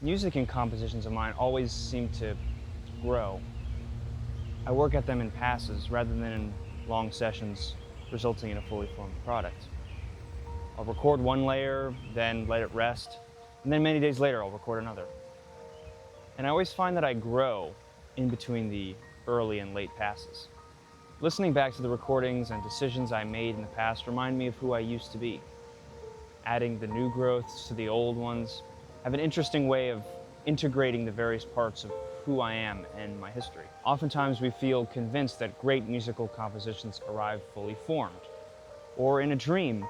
Music and compositions of mine always seem to grow. I work at them in passes rather than in long sessions resulting in a fully formed product. I'll record one layer, then let it rest, and then many days later I'll record another. And I always find that I grow in between the early and late passes. Listening back to the recordings and decisions I made in the past remind me of who I used to be. Adding the new growths to the old ones have an interesting way of integrating the various parts of who I am and my history. Oftentimes we feel convinced that great musical compositions arrive fully formed, or in a dream,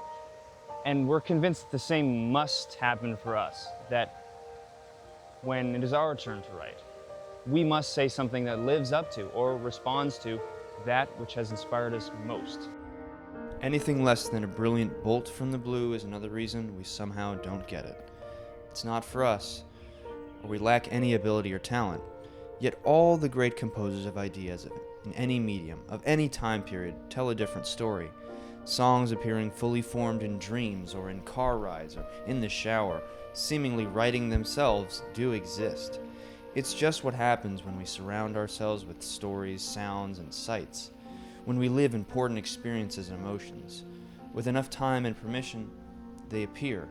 and we're convinced that the same must happen for us, that when it is our turn to write, we must say something that lives up to or responds to that which has inspired us most. Anything less than a brilliant bolt from the blue is another reason we somehow don't get it. It's not for us, or we lack any ability or talent. Yet all the great composers of ideas in any medium, of any time period, tell a different story. Songs appearing fully formed in dreams or in car rides or in the shower, seemingly writing themselves, do exist. It's just what happens when we surround ourselves with stories, sounds, and sights. When we live important experiences and emotions. With enough time and permission, they appear.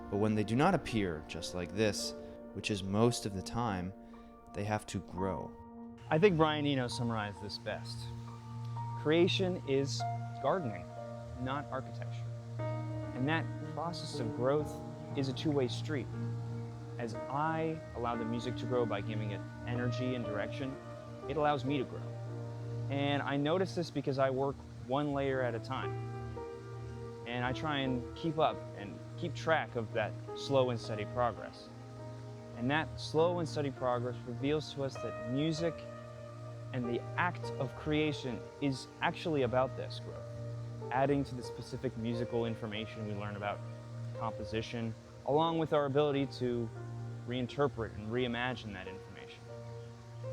But when they do not appear, just like this, which is most of the time, they have to grow. I think Brian Eno summarized this best. Creation is gardening, not architecture. And that process of growth is a two-way street. As I allow the music to grow by giving it energy and direction, it allows me to grow. And I notice this because I work one layer at a time. And I try and keep up and keep track of that slow and steady progress. And that slow and steady progress reveals to us that music and the act of creation is actually about this growth, adding to the specific musical information we learn about composition, along with our ability to reinterpret and reimagine that information.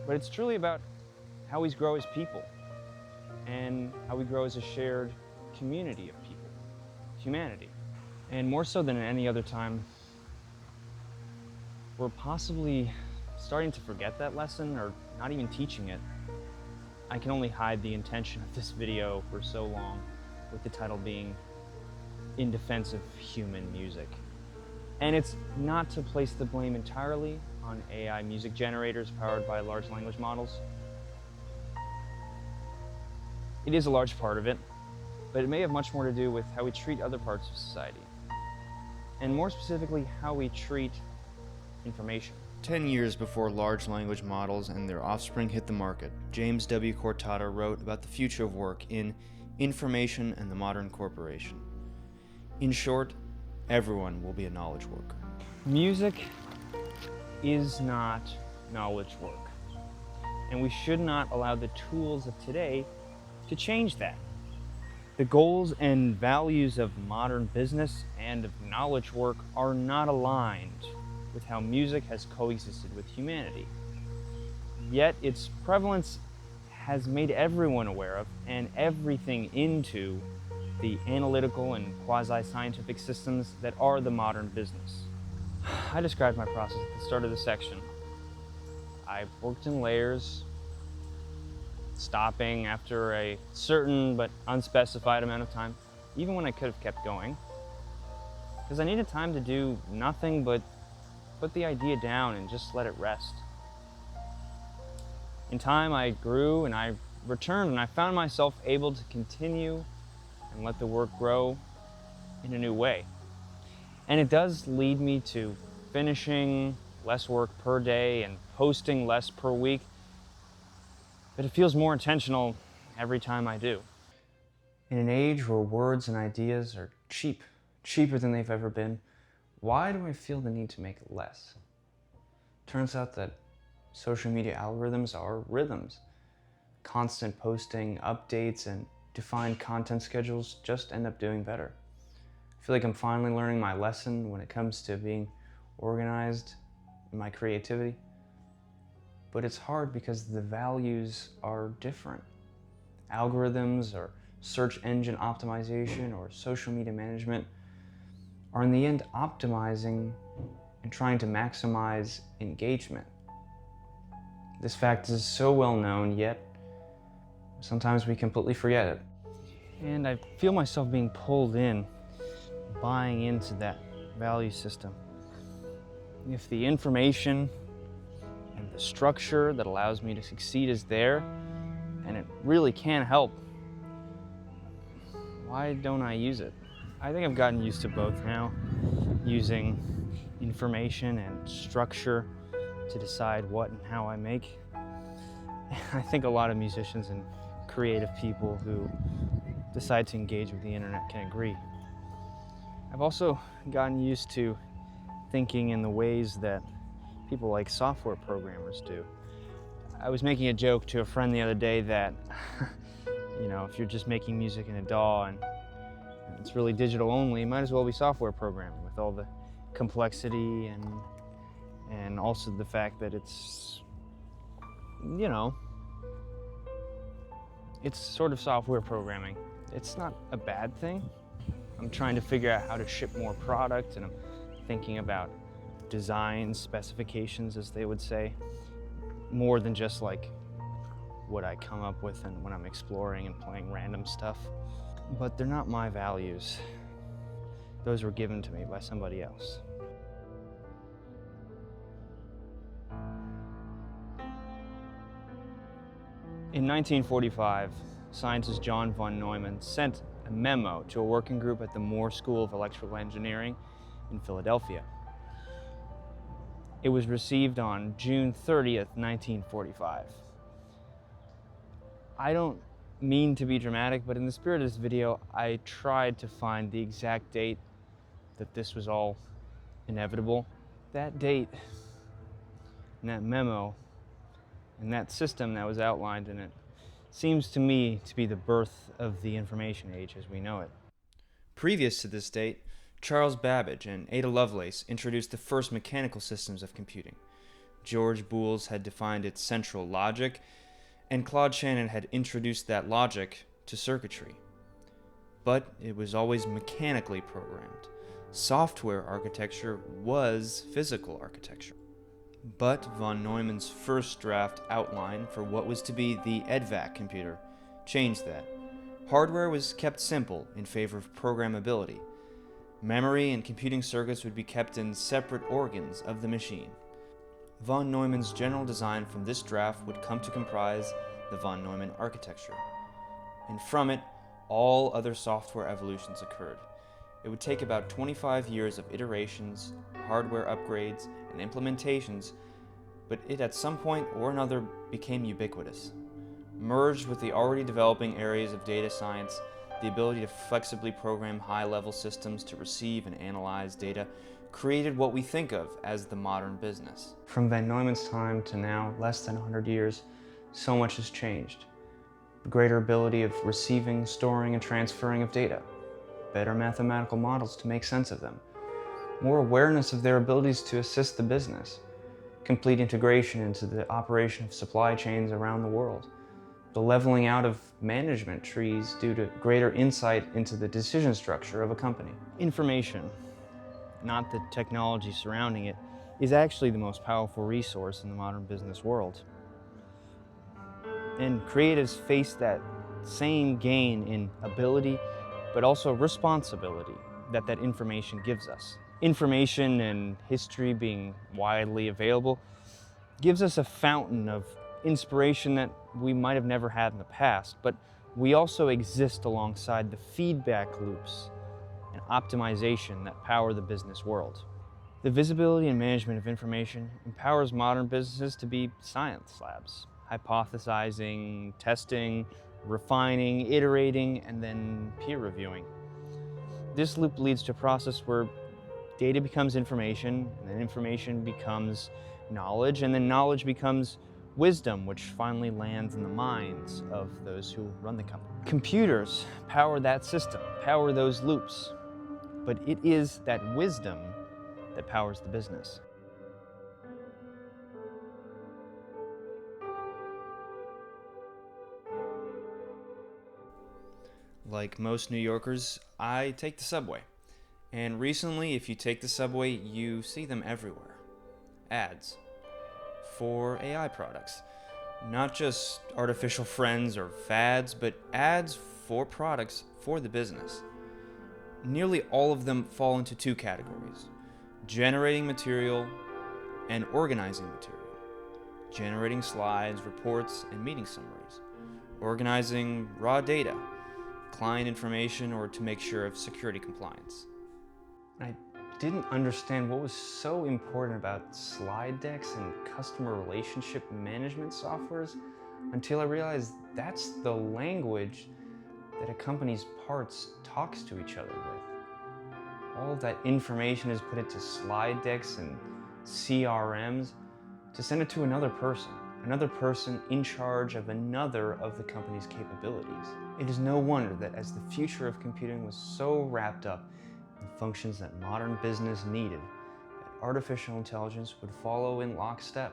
But it's truly about how we grow as people and how we grow as a shared community of people, humanity. And more so than at any other time, we're possibly starting to forget that lesson or not even teaching it. I can only hide the intention of this video for so long, with the title being In Defense of Human Music. And it's not to place the blame entirely on AI music generators powered by large language models. It is a large part of it, but it may have much more to do with how we treat other parts of society. And more specifically, how we treat information. 10 years before large language models and their offspring hit the market, James W. Cortada wrote about the future of work in Information and the Modern Corporation. In short, everyone will be a knowledge worker. Music is not knowledge work, and we should not allow the tools of today to change that. The goals and values of modern business and of knowledge work are not aligned with how music has coexisted with humanity. Yet its prevalence has made everyone aware of and everything into the analytical and quasi-scientific systems that are the modern business. I described my process at the start of the section. I worked in layers, stopping after a certain but unspecified amount of time, even when I could have kept going, because I needed time to do nothing but put the idea down and just let it rest. In time, I grew and I returned, and I found myself able to continue and let the work grow in a new way. And it does lead me to finishing less work per day and posting less per week, but it feels more intentional every time I do. In an age where words and ideas are cheaper than they've ever been, why do I feel the need to make less? Turns out that social media algorithms are rhythms. Constant posting, updates, and defined content schedules just end up doing better. I feel like I'm finally learning my lesson when it comes to being organized in my creativity. But it's hard because the values are different. Algorithms or search engine optimization or social media management are in the end optimizing and trying to maximize engagement. This fact is so well known, yet sometimes we completely forget it. And I feel myself being pulled in, buying into that value system. If the information and the structure that allows me to succeed is there, and it really can help, why don't I use it? I think I've gotten used to both now, using information and structure to decide what and how I make. I think a lot of musicians and creative people who decide to engage with the internet can agree. I've also gotten used to thinking in the ways that people like software programmers do. I was making a joke to a friend the other day that, if you're just making music in a DAW and it's really digital only, it might as well be software programming with all the complexity and also the fact that it's sort of software programming. It's not a bad thing. I'm trying to figure out how to ship more product, and I'm thinking about design specifications, as they would say, more than just like what I come up with and when I'm exploring and playing random stuff. But they're not my values. Those were given to me by somebody else. In 1945, scientist John von Neumann sent a memo to a working group at the Moore School of Electrical Engineering in Philadelphia. It was received on June 30th, 1945. I don't mean to be dramatic, but in the spirit of this video, I tried to find the exact date that this was all inevitable. That date and that memo and that system that was outlined in it seems to me to be the birth of the information age as we know it. Previous to this date, Charles Babbage and Ada Lovelace introduced the first mechanical systems of computing. George Boole's had defined its central logic, and Claude Shannon had introduced that logic to circuitry. But it was always mechanically programmed. Software architecture was physical architecture. But von Neumann's first draft outline for what was to be the EDVAC computer changed that. Hardware was kept simple in favor of programmability. Memory and computing circuits would be kept in separate organs of the machine. Von Neumann's general design from this draft would come to comprise the von Neumann architecture, and from it, all other software evolutions occurred. It would take about 25 years of iterations, hardware upgrades, and implementations, but it at some point or another became ubiquitous. Merged with the already developing areas of data science, the ability to flexibly program high-level systems to receive and analyze data created what we think of as the modern business. From von Neumann's time to now, less than 100 years, so much has changed. Greater ability of receiving, storing, and transferring of data. Better mathematical models to make sense of them. More awareness of their abilities to assist the business. Complete integration into the operation of supply chains around the world. The leveling out of management trees due to greater insight into the decision structure of a company. Information, not the technology surrounding it, is actually the most powerful resource in the modern business world. And creatives face that same gain in ability, but also responsibility that information gives us. Information and history being widely available gives us a fountain of inspiration that we might have never had in the past, but we also exist alongside the feedback loops and optimization that power the business world. The visibility and management of information empowers modern businesses to be science labs, hypothesizing, testing, refining, iterating, and then peer reviewing. This loop leads to a process where data becomes information, and then information becomes knowledge, and then knowledge becomes wisdom, which finally lands in the minds of those who run the company. Computers power that system, power those loops, but it is that wisdom that powers the business. Like most New Yorkers, I take the subway. And recently, if you take the subway, you see them everywhere. Ads for AI products. Not just artificial friends or fads, but ads for products for the business. Nearly all of them fall into two categories: generating material and organizing material. Generating slides, reports, and meeting summaries. Organizing raw data, client information, or to make sure of security compliance. I didn't understand what was so important about slide decks and customer relationship management softwares until I realized that's the language that a company's parts talks to each other with. All of that information is put into slide decks and CRMs to send it to another person in charge of another of the company's capabilities. It is no wonder that as the future of computing was so wrapped up in functions that modern business needed, that artificial intelligence would follow in lockstep,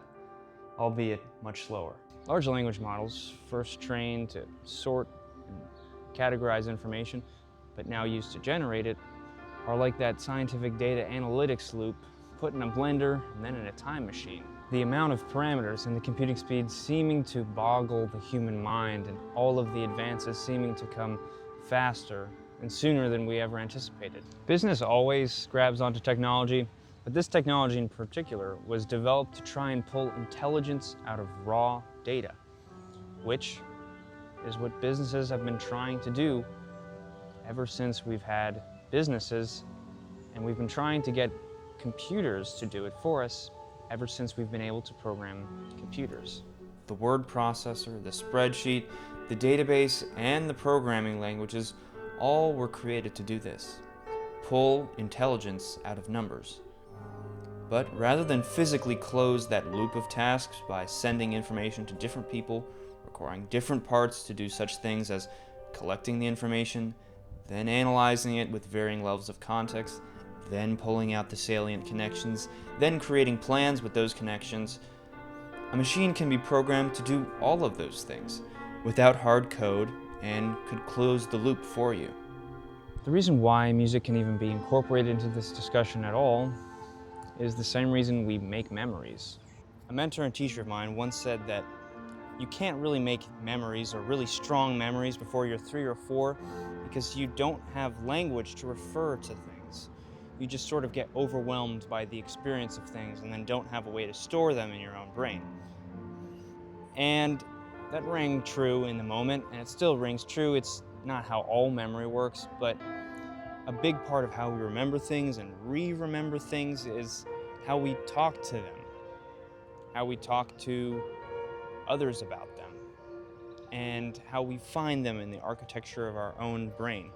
albeit much slower. Large language models, first trained to sort and categorize information, but now used to generate it, are like that scientific data analytics loop put in a blender and then in a time machine. The amount of parameters and the computing speed seeming to boggle the human mind, and all of the advances seeming to come faster and sooner than we ever anticipated. Business always grabs onto technology, but this technology in particular was developed to try and pull intelligence out of raw data, which is what businesses have been trying to do ever since we've had businesses, and we've been trying to get computers to do it for us ever since we've been able to program computers. The word processor, the spreadsheet, the database, and the programming languages all were created to do this: pull intelligence out of numbers. But rather than physically close that loop of tasks by sending information to different people, requiring different parts to do such things as collecting the information, then analyzing it with varying levels of context, then pulling out the salient connections, then creating plans with those connections, a machine can be programmed to do all of those things without hard code and could close the loop for you. The reason why music can even be incorporated into this discussion at all is the same reason we make memories. A mentor and teacher of mine once said that you can't really make memories or really strong memories before you're 3 or 4 because you don't have language to refer to things. You just sort of get overwhelmed by the experience of things and then don't have a way to store them in your own brain. And that rang true in the moment, and it still rings true. It's not how all memory works, but a big part of how we remember things and re-remember things is how we talk to them, how we talk to others about them, and how we find them in the architecture of our own brain.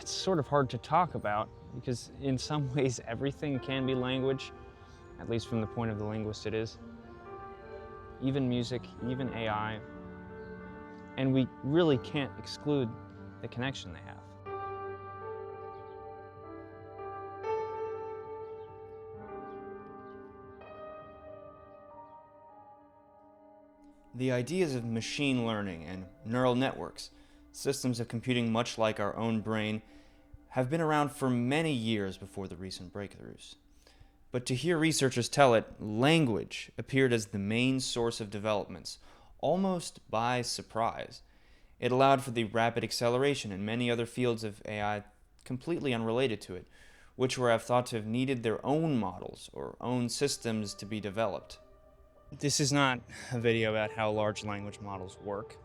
It's sort of hard to talk about because in some ways everything can be language, at least from the point of the linguist it is. Even music, even AI, and we really can't exclude the connection they have. The ideas of machine learning and neural networks, systems of computing much like our own brain, have been around for many years before the recent breakthroughs. But to hear researchers tell it, language appeared as the main source of developments, almost by surprise. It allowed for the rapid acceleration in many other fields of AI completely unrelated to it, which were thought to have needed their own models or own systems to be developed. This is not a video about how large language models work,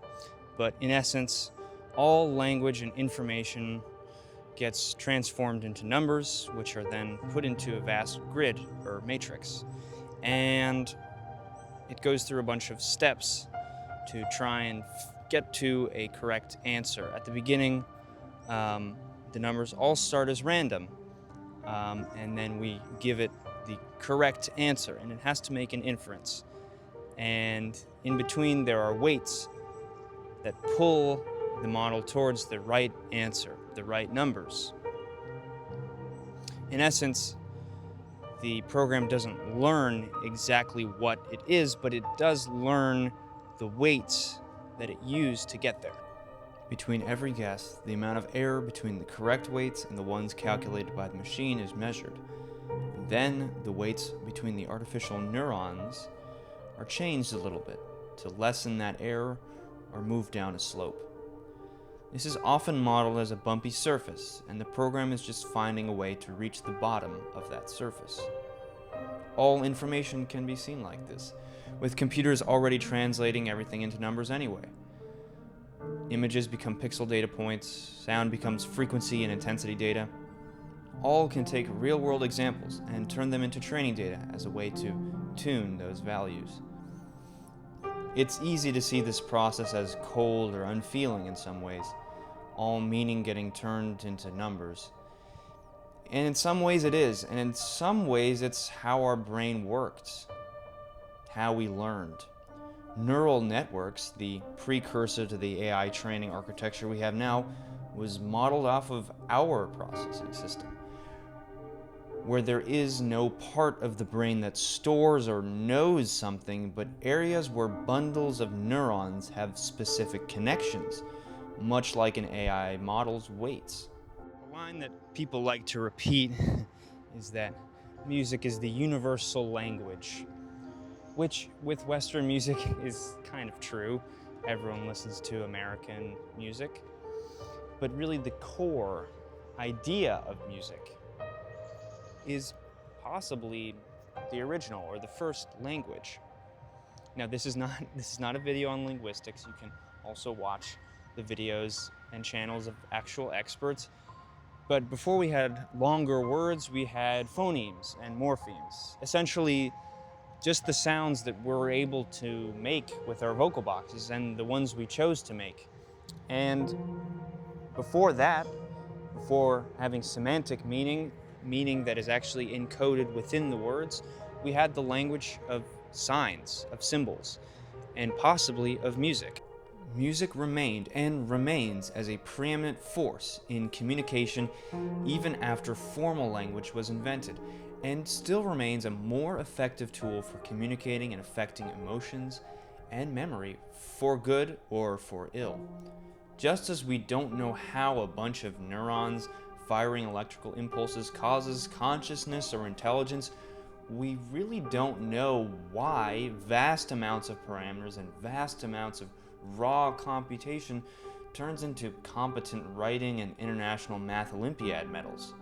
but in essence, all language and information gets transformed into numbers, which are then put into a vast grid or matrix. And it goes through a bunch of steps to try and get to a correct answer. At the beginning, the numbers all start as random, and then we give it the correct answer, and it has to make an inference. And in between, there are weights that pull the model towards the right answer, the right numbers. In essence, the program doesn't learn exactly what it is, but it does learn the weights that it used to get there. Between every guess, the amount of error between the correct weights and the ones calculated by the machine is measured. Then, the weights between the artificial neurons are changed a little bit to lessen that error or move down a slope. This is often modeled as a bumpy surface, and the program is just finding a way to reach the bottom of that surface. All information can be seen like this, with computers already translating everything into numbers anyway. Images become pixel data points, sound becomes frequency and intensity data. All can take real-world examples and turn them into training data as a way to tune those values. It's easy to see this process as cold or unfeeling in some ways, all meaning getting turned into numbers. And in some ways it is, and in some ways it's how our brain worked, how we learned. Neural networks, the precursor to the AI training architecture we have now, was modeled off of our processing system, where there is no part of the brain that stores or knows something, but areas where bundles of neurons have specific connections, much like an AI model's weights. A line that people like to repeat is that music is the universal language, which with Western music is kind of true. Everyone listens to American music. But really the core idea of music is possibly the original or the first language. Now this is not a video on linguistics. You can also watch the videos and channels of actual experts. But before we had longer words, we had phonemes and morphemes. Essentially, just the sounds that we're able to make with our vocal boxes and the ones we chose to make. And before that, before having semantic meaning that is actually encoded within the words, we had the language of signs, of symbols, and possibly of music. Music remained and remains as a preeminent force in communication even after formal language was invented, and still remains a more effective tool for communicating and affecting emotions and memory for good or for ill. Just as we don't know how a bunch of neurons firing electrical impulses causes consciousness or intelligence, we really don't know why vast amounts of parameters and vast amounts of raw computation turns into competent writing and international math Olympiad medals.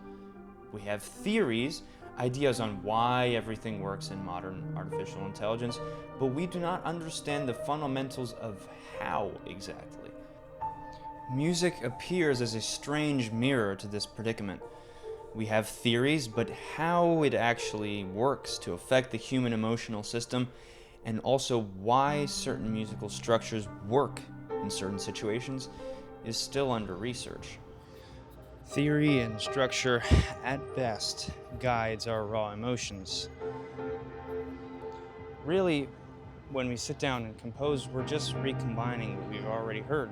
We have theories, ideas on why everything works in modern artificial intelligence, but we do not understand the fundamentals of how exactly. Music appears as a strange mirror to this predicament. We have theories, but how it actually works to affect the human emotional system, and also why certain musical structures work in certain situations, is still under research. Theory and structure, at best, guides our raw emotions. Really, when we sit down and compose, we're just recombining what we've already heard,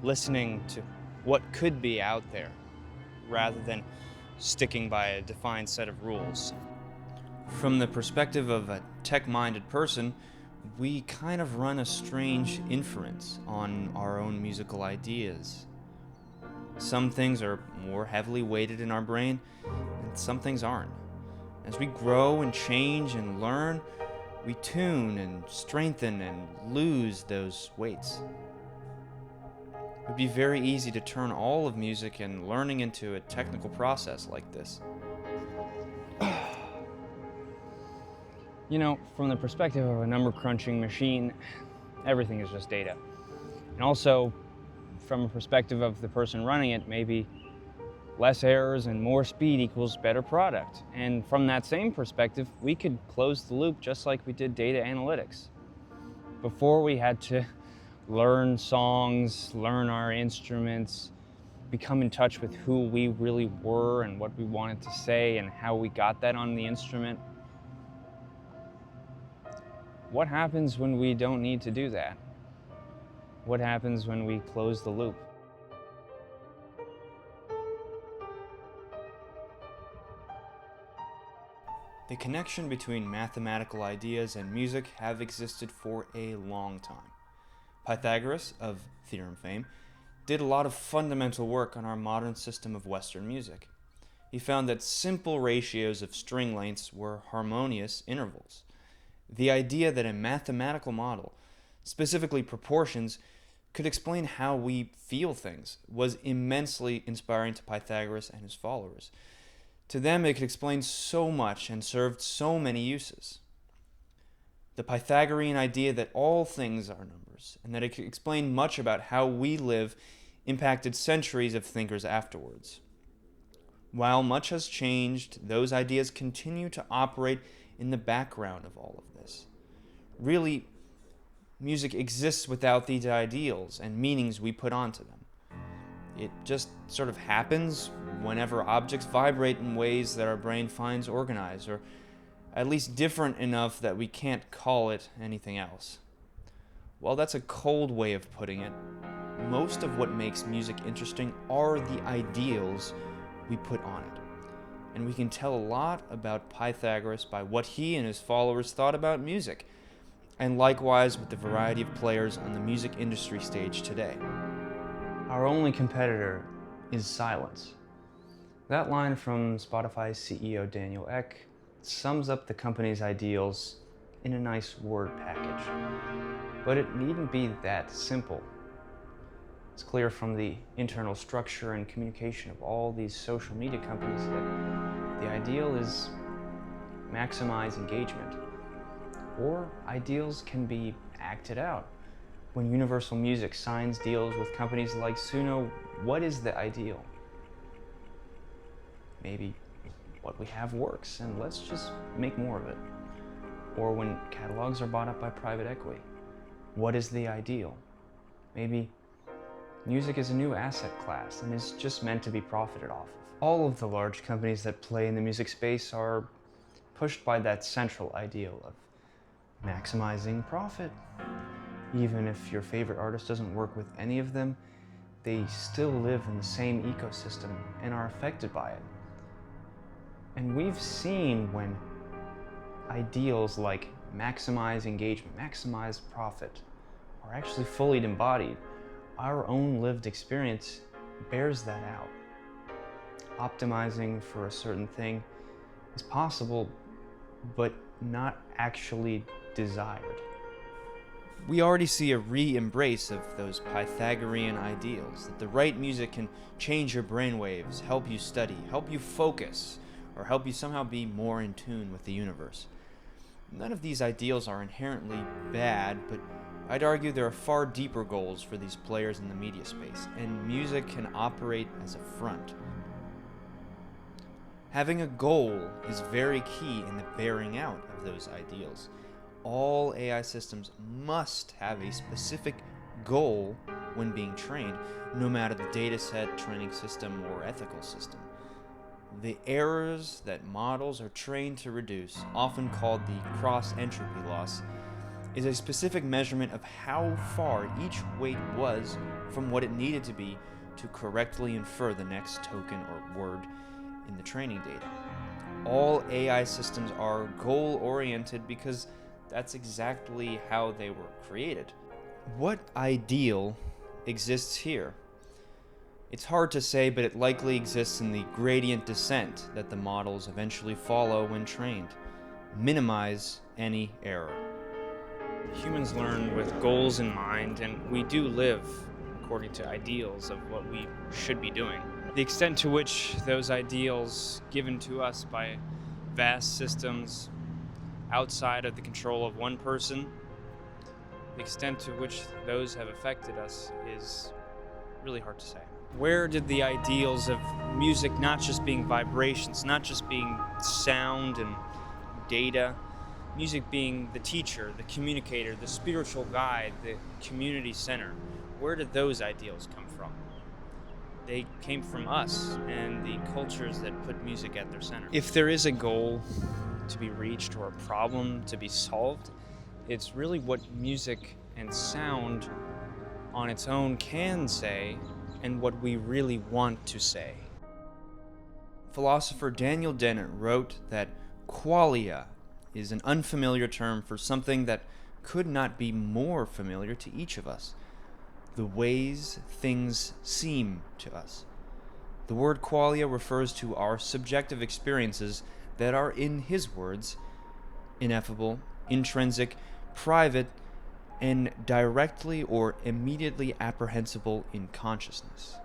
listening to what could be out there, rather than sticking by a defined set of rules. From the perspective of a tech-minded person, we kind of run a strange inference on our own musical ideas. Some things are more heavily weighted in our brain, and some things aren't. As we grow and change and learn, we tune and strengthen and lose those weights. It would be very easy to turn all of music and learning into a technical process like this. You know, from the perspective of a number crunching machine, everything is just data. And also, from a perspective of the person running it, maybe less errors and more speed equals better product. And from that same perspective, we could close the loop just like we did data analytics. Before we had to learn songs, learn our instruments, become in touch with who we really were and what we wanted to say and how we got that on the instrument. What happens when we don't need to do that? What happens when we close the loop? The connection between mathematical ideas and music have existed for a long time. Pythagoras, of theorem fame, did a lot of fundamental work on our modern system of Western music. He found that simple ratios of string lengths were harmonious intervals. The idea that a mathematical model, specifically proportions, could explain how we feel things was immensely inspiring to Pythagoras and his followers. To them, it could explain so much and served so many uses. The Pythagorean idea that all things are numbers, and that it could explain much about how we live, impacted centuries of thinkers afterwards. While much has changed, those ideas continue to operate in the background of all of this. Really, music exists without these ideals and meanings we put onto them. It just sort of happens whenever objects vibrate in ways that our brain finds organized, or at least different enough that we can't call it anything else. While that's a cold way of putting it, most of what makes music interesting are the ideals we put on it. And we can tell a lot about Pythagoras by what he and his followers thought about music, and likewise with the variety of players on the music industry stage today. Our only competitor is silence. That line from Spotify's CEO Daniel Ek sums up the company's ideals in a nice word package. But it needn't be that simple. It's clear from the internal structure and communication of all these social media companies that the ideal is maximize engagement. Or ideals can be acted out. When Universal Music signs deals with companies like Suno, what is the ideal? Maybe what we have works, and let's just make more of it. Or when catalogs are bought up by private equity, what is the ideal? Maybe music is a new asset class and is just meant to be profited off of. All of the large companies that play in the music space are pushed by that central ideal of maximizing profit. Even if your favorite artist doesn't work with any of them, they still live in the same ecosystem and are affected by it. And we've seen when ideals like maximize engagement, maximize profit, are actually fully embodied, our own lived experience bears that out. Optimizing for a certain thing is possible, but not actually desired. We already see a re-embrace of those Pythagorean ideals, that the right music can change your brainwaves, help you study, help you focus, or help you somehow be more in tune with the universe. None of these ideals are inherently bad, but I'd argue there are far deeper goals for these players in the media space, and music can operate as a front. Having a goal is very key in the bearing out of those ideals. All AI systems must have a specific goal when being trained, no matter the dataset, training system, or ethical system. The errors that models are trained to reduce, often called the cross-entropy loss, is a specific measurement of how far each weight was from what it needed to be to correctly infer the next token or word in the training data. All AI systems are goal-oriented because that's exactly how they were created. What ideal exists here? It's hard to say, but it likely exists in the gradient descent that the models eventually follow when trained. Minimize any error. Humans learn with goals in mind, and we do live according to ideals of what we should be doing. The extent to which those ideals given to us by vast systems outside of the control of one person, the extent to which those have affected us is really hard to say. Where did the ideals of music not just being vibrations, not just being sound and data, music being the teacher, the communicator, the spiritual guide, the community center, where did those ideals come from? They came from us and the cultures that put music at their center. If there is a goal to be reached or a problem to be solved, it's really what music and sound on its own can say and what we really want to say. Philosopher Daniel Dennett wrote that qualia is an unfamiliar term for something that could not be more familiar to each of us. the ways things seem to us. The word qualia refers to our subjective experiences that are, in his words, ineffable, intrinsic, private, and directly or immediately apprehensible in consciousness.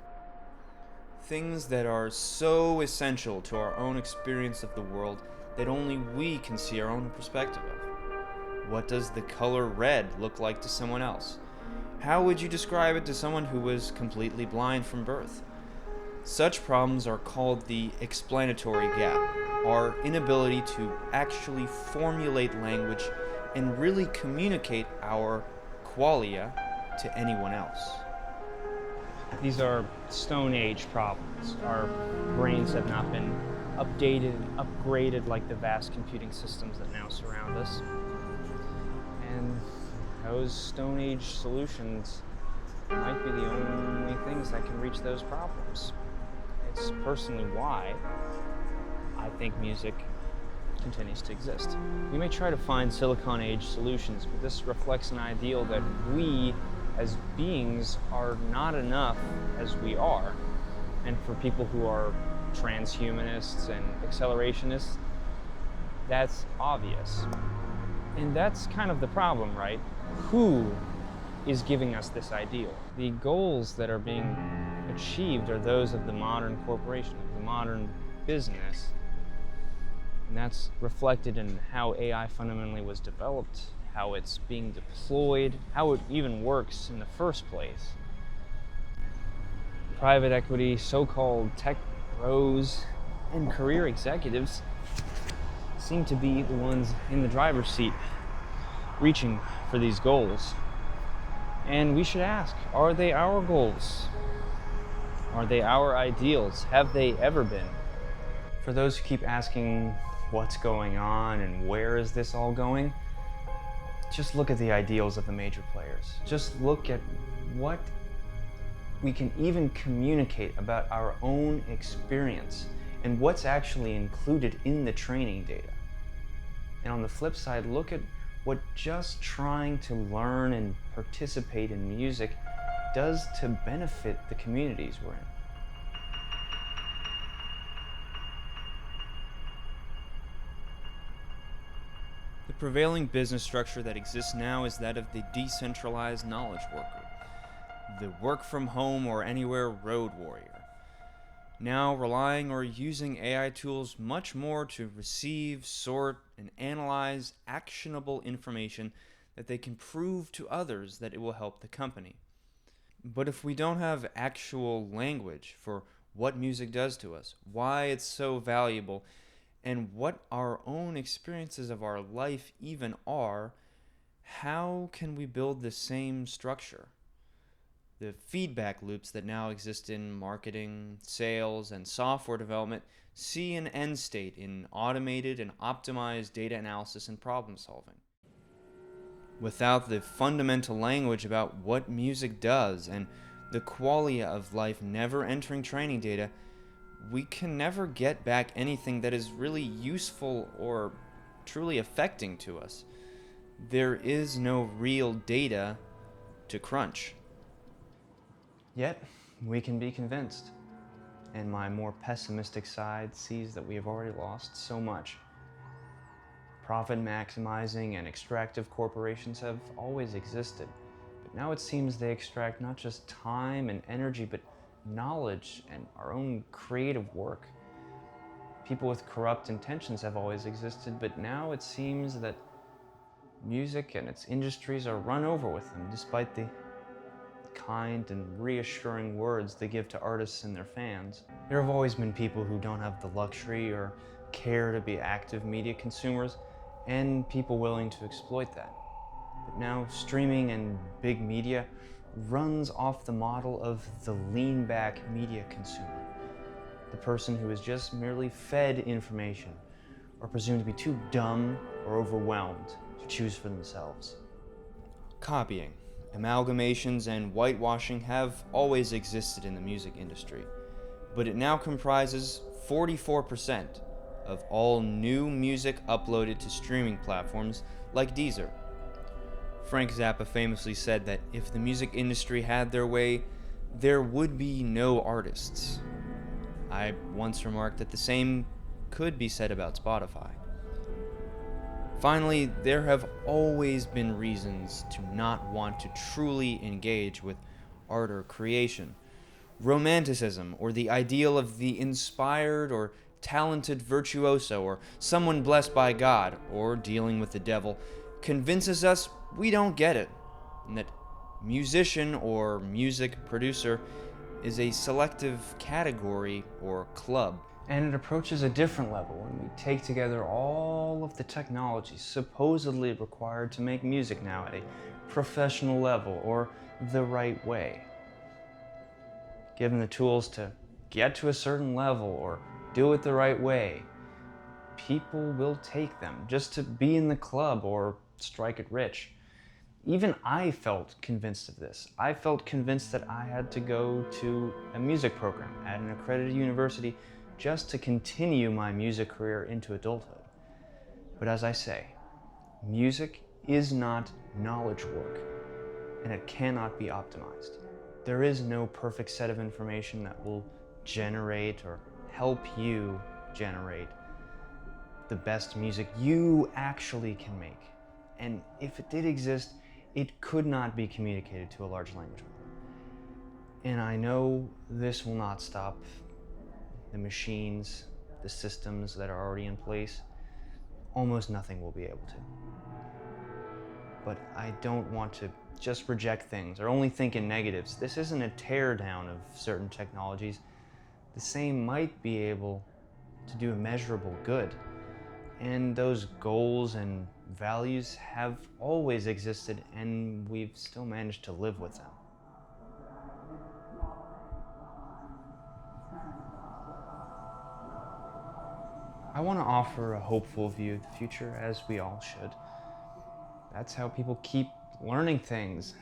Things that are so essential to our own experience of the world that only we can see our own perspective of. What does the color red look like to someone else? How would you describe it to someone who was completely blind from birth? Such problems are called the explanatory gap, our inability to actually formulate language and really communicate our qualia to anyone else. These are Stone Age problems. Our brains have not been updated and upgraded like the vast computing systems that now surround us. And those Stone Age solutions might be the only things that can reach those problems. It's personally why I think music continues to exist. We may try to find Silicon Age solutions, but this reflects an ideal that we as beings are not enough as we are. And for people who are transhumanists and accelerationists, that's obvious. And that's kind of the problem, right? Who is giving us this ideal? The goals that are being achieved are those of the modern corporation, of the modern business. And that's reflected in how AI fundamentally was developed, how it's being deployed, how it even works in the first place. Private equity, so-called tech bros, and career executives seem to be the ones in the driver's seat, reaching for these goals. And we should ask, are they our goals? Are they our ideals? Have they ever been? For those who keep asking what's going on and where is this all going, just look at the ideals of the major players. Just look at what we can even communicate about our own experience and what's actually included in the training data. And on the flip side, look at what just trying to learn and participate in music does to benefit the communities we're in. The prevailing business structure that exists now is that of the decentralized knowledge worker, the work from home or anywhere road warrior. Now relying or using AI tools much more to receive, sort, and analyze actionable information that they can prove to others that it will help the company. But if we don't have actual language for what music does to us, why it's so valuable, and what our own experiences of our life even are, how can we build the same structure? The feedback loops that now exist in marketing, sales, and software development see an end state in automated and optimized data analysis and problem solving. Without the fundamental language about what music does and the qualia of life never entering training data, we can never get back anything that is really useful or truly affecting to us. There is no real data to crunch. Yet, we can be convinced. And my more pessimistic side sees that we have already lost so much. Profit maximizing and extractive corporations have always existed, but now it seems they extract not just time and energy, but knowledge and our own creative work. People with corrupt intentions have always existed, but now it seems that music and its industries are run over with them, despite the kind and reassuring words they give to artists and their fans. There have always been people who don't have the luxury or care to be active media consumers, and people willing to exploit that. But now streaming and big media runs off the model of the lean-back media consumer, the person who is just merely fed information or presumed to be too dumb or overwhelmed to choose for themselves. Copying, amalgamations, and whitewashing have always existed in the music industry, but it now comprises 44% of all new music uploaded to streaming platforms like Deezer. Frank Zappa famously said that if the music industry had their way, there would be no artists. I once remarked that the same could be said about Spotify. Finally, there have always been reasons to not want to truly engage with art or creation. Romanticism, or the ideal of the inspired or talented virtuoso, or someone blessed by God, or dealing with the devil, convinces us we don't get it, and that musician or music producer is a selective category or club. And it approaches a different level when we take together all of the technologies supposedly required to make music now at a professional level or the right way. Given the tools to get to a certain level or do it the right way, people will take them just to be in the club or strike it rich. Even I felt convinced of this. I felt convinced that I had to go to a music program at an accredited university just to continue my music career into adulthood. But as I say, music is not knowledge work, and it cannot be optimized. There is no perfect set of information that will generate or help you generate the best music you actually can make. And if it did exist, it could not be communicated to a large language model. And I know this will not stop the machines, the systems that are already in place. Almost nothing will be able to. But I don't want to just reject things or only think in negatives. This isn't a tear down of certain technologies. The same might be able to do immeasurable good. And those goals and values have always existed, and we've still managed to live with them. I want to offer a hopeful view of the future, as we all should. That's how people keep learning things,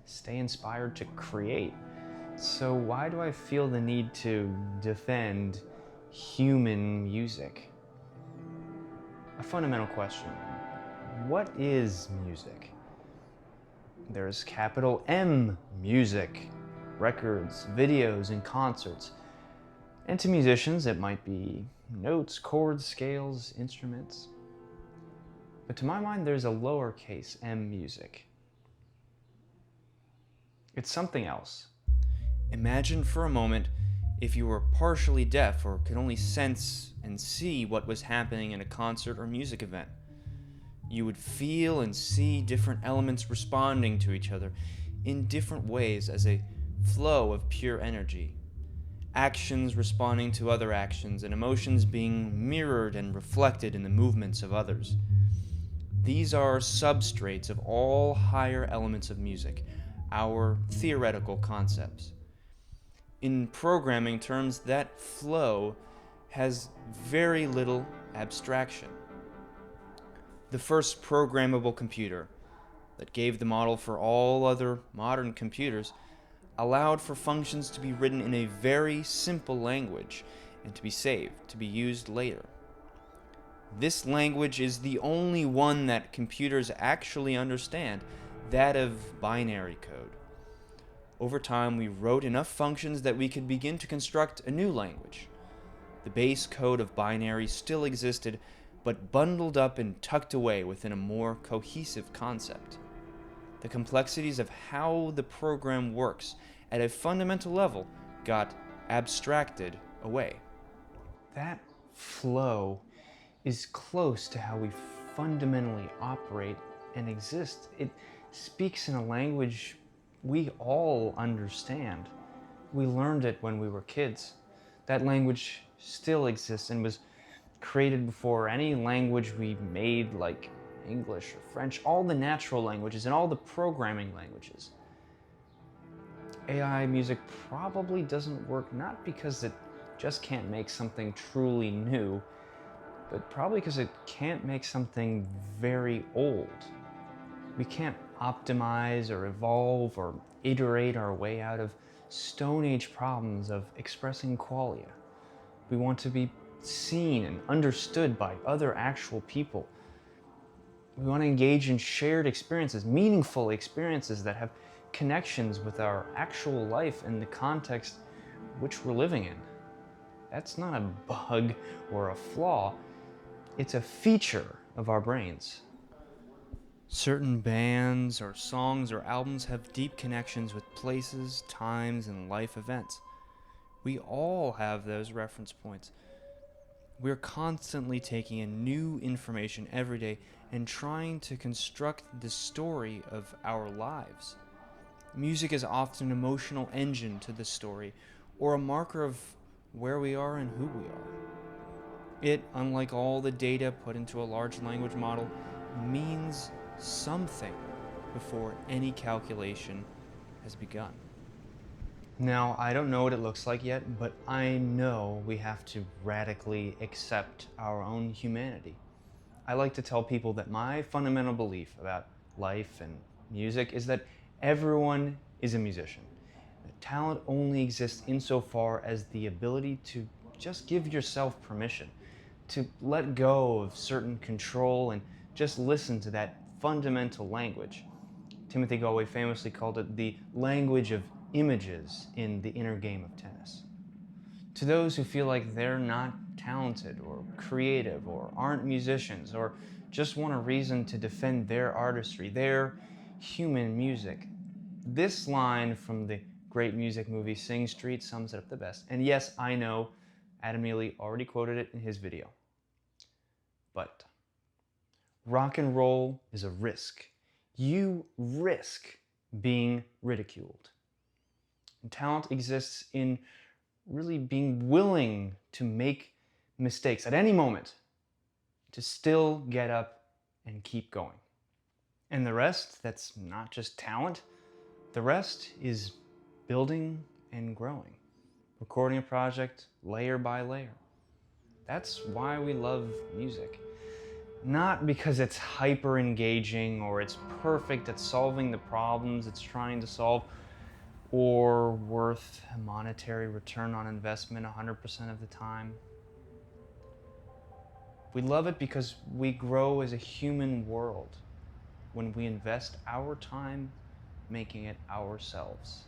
stay inspired to create. So why do I feel the need to defend human music? A fundamental question. What is music? There's capital M music, records, videos, and concerts. And to musicians, it might be notes, chords, scales, instruments. But to my mind, there's a lowercase m music. It's something else. Imagine for a moment if you were partially deaf or could only sense and see what was happening in a concert or music event. You would feel and see different elements responding to each other in different ways as a flow of pure energy. Actions responding to other actions, and emotions being mirrored and reflected in the movements of others. These are substrates of all higher elements of music, our theoretical concepts. In programming terms, that flow has very little abstraction. The first programmable computer that gave the model for all other modern computers allowed for functions to be written in a very simple language and to be saved, to be used later. This language is the only one that computers actually understand, that of binary code. Over time, we wrote enough functions that we could begin to construct a new language. The base code of binary still existed, but bundled up and tucked away within a more cohesive concept. The complexities of how the program works at a fundamental level got abstracted away. That flow is close to how we fundamentally operate and exist. It speaks in a language we all understand. We learned it when we were kids. That language still exists and was created before any language we made, like English or French, all the natural languages and all the programming languages. AI music probably doesn't work not because it just can't make something truly new, but probably because it can't make something very old. We can't optimize or evolve or iterate our way out of Stone Age problems of expressing qualia. We want to be seen and understood by other actual people. We want to engage in shared experiences, meaningful experiences that have connections with our actual life and the context which we're living in. That's not a bug or a flaw, it's a feature of our brains. Certain bands or songs or albums have deep connections with places, times, and life events. We all have those reference points. We're constantly taking in new information every day and trying to construct the story of our lives. Music is often an emotional engine to the story, or a marker of where we are and who we are. It, unlike all the data put into a large language model, means something before any calculation has begun. Now, I don't know what it looks like yet, but I know we have to radically accept our own humanity. I like to tell people that my fundamental belief about life and music is that everyone is a musician. Talent only exists insofar as the ability to just give yourself permission, to let go of certain control and just listen to that fundamental language. Timothy Galway famously called it the language of images in the inner game of tennis. To those who feel like they're not talented or creative or aren't musicians or just want a reason to defend their artistry, their human music, this line from the great music movie Sing Street sums it up the best. And yes, I know Adam Neely already quoted it in his video. But rock and roll is a risk. You risk being ridiculed. And talent exists in really being willing to make mistakes at any moment, to still get up and keep going. And the rest, that's not just talent, the rest is building and growing, recording a project layer by layer. That's why we love music. Not because it's hyper engaging or it's perfect at solving the problems it's trying to solve or worth a monetary return on investment 100% of the time. We love it because we grow as a human world when we invest our time making it ourselves.